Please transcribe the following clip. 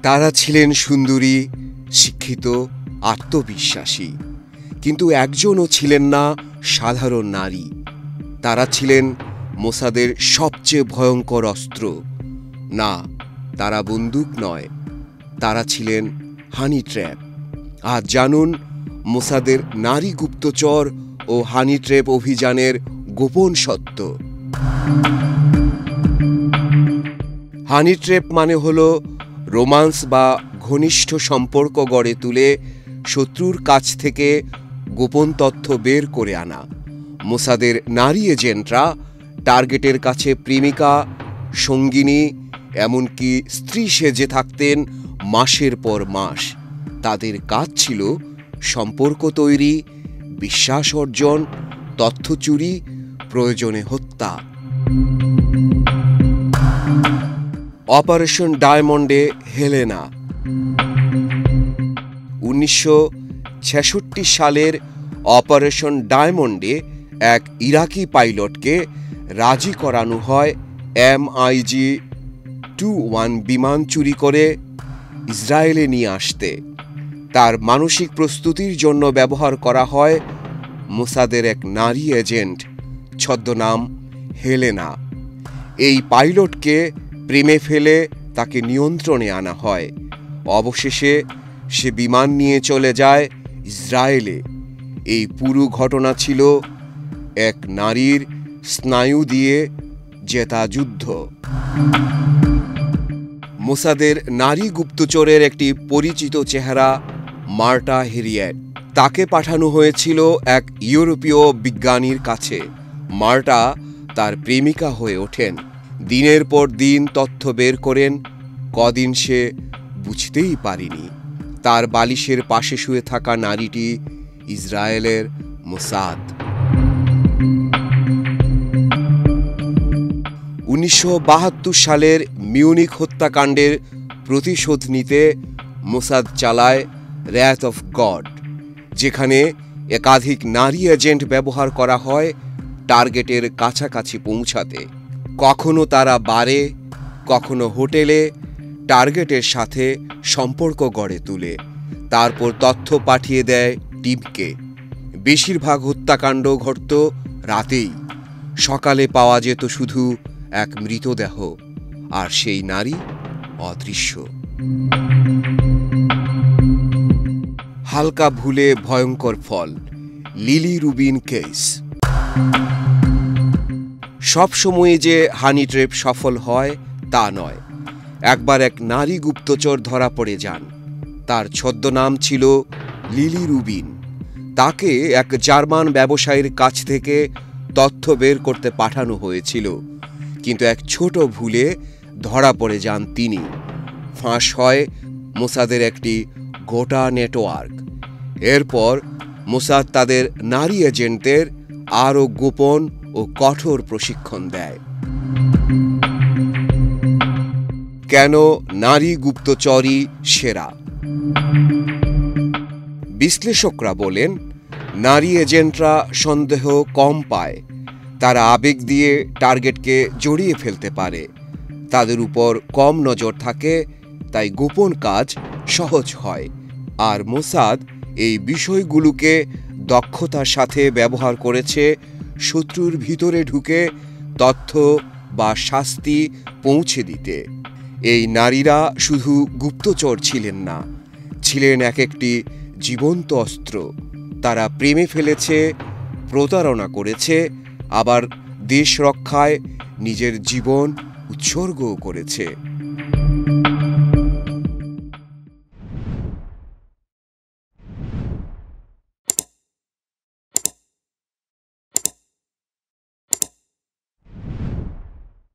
তারা ছিলেন সুন্দরী, শিক্ষিত, আত্মবিশ্বাসী, কিন্তু একজনও ছিলেন না সাধারণ নারী। তারা ছিলেন মোসাদের সবচেয়ে ভয়ঙ্কর অস্ত্র। না, তারা বন্দুক নয়, তারা ছিলেন হানি ট্র্যাপ। আজ জানুন মোসাদের নারী গুপ্তচর ও হানি ট্র্যাপ অভিযানের গোপন সত্য। হানি ট্র্যাপ মানে হল রোমান্স বা ঘনিষ্ঠ সম্পর্ক গড়ে তুলে শত্রুর কাছ থেকে গোপন তথ্য বের করে আনা। মোসাদের নারী এজেন্টরা টার্গেটের কাছে প্রেমিকা, সঙ্গিনী, এমনকি স্ত্রী সেজে থাকতেন মাসের পর মাস। তাদের কাজ ছিল সম্পর্ক তৈরি, বিশ্বাস অর্জন, তথ্য চুরি, প্রয়োজনে হত্যা। Operation ডায়মন্ডে Helena. 1966 সালের অপারেশন ডায়মন্ডে এক ইরাকি পাইলটকে রাজি করানো হয় MiG-21 বিমান চুরি করে ইসরায়েলে নিয়ে আসতে। তার মানসিক প্রস্তুতির জন্য ব্যবহার করা হয় মোসাদের এক নারী এজেন্ট, ছদ্মনাম হেলেনা। এই পাইলটকে প্রেমে ফেলে তাকে নিয়ন্ত্রণে আনা হয়। অবশেষে সে বিমান নিয়ে চলে যায় ইসরায়েলে। এই পুরো ঘটনা ছিল এক নারীর স্নায়ু দিয়ে জেতা যুদ্ধ। মোসাদের নারী গুপ্তচরের একটি পরিচিত চেহারা মার্টা হেরিয়েট। তাকে পাঠানো হয়েছিল এক ইউরোপীয় বিজ্ঞানীর কাছে। মার্টা তার প্রেমিকা হয়ে ওঠেন। দিনের পর দিন তথ্য বের করেন। কদিন সে বুঝতেই পারেনি তার বালিশের পাশে শুয়ে থাকা নারীটি ইসরায়েলের মোসাদ। 1972 সালের মিউনিক হত্যাকাণ্ডের প্রতিশোধ নিতে মোসাদ চালায় র্যাথ অফ গড, যেখানে একাধিক নারী এজেন্ট ব্যবহার করা হয় টার্গেটের কাছাকাছি পৌঁছাতে। কখনো তারা বারে, কখনো হোটেলে টার্গেটের সাথে সম্পর্ক গড়ে তুলে তারপর তথ্য পাঠিয়ে দেয় টিমকে। বেশিরভাগ হত্যাকাণ্ড ঘটত রাতেই। সকালে পাওয়া যেত শুধু এক মৃতদেহ, আর সেই নারী অদৃশ্য। হালকা ভুলে ভয়ঙ্কর ফল, লিলি রুবিন কেস। সব সময়ে যে হানি ট্র্যাপ সফল হয় তা নয়। একবার এক নারী গুপ্তচর ধরা পড়ে যান। তার ছদ্মনাম ছিল লিলি রুবিন। তাকে এক জার্মান ব্যবসায়ীর কাছ থেকে তথ্য বের করতে পাঠানো হয়েছিল, কিন্তু এক ছোট ভুলে ধরা পড়ে যান তিনি। ফাঁস হয় মোসাদের একটি গোটা নেটওয়ার্ক। এরপর মোসাদ তাদের নারী এজেন্টদের আরও গোপন ও কঠোর প্রশিক্ষণ দেয়। কেন নারী গুপ্তচরই সেরা? বিশ্লেষকরা বলেন, নারী এজেন্টরা সন্দেহ কম পায়। তারা আবেগ দিয়ে টার্গেটকে জড়িয়ে ফেলতে পারে। তাদের উপর কম নজর থাকে, তাই গোপন কাজ সহজ হয়। আর মোসাদ এই বিষয়গুলোকে দক্ষতার সাথে ব্যবহার করেছে শত্রুর ভিতরে ঢুকে তথ্য বা শাস্তি পৌঁছে দিতে। এই নারীরা শুধু গুপ্তচর ছিলেন না, ছিলেন এক একটি জীবন্ত অস্ত্র। তারা প্রেমে ফেলেছে, প্রতারণা করেছে, আবার দেশ রক্ষায় নিজের জীবন উৎসর্গও করেছে।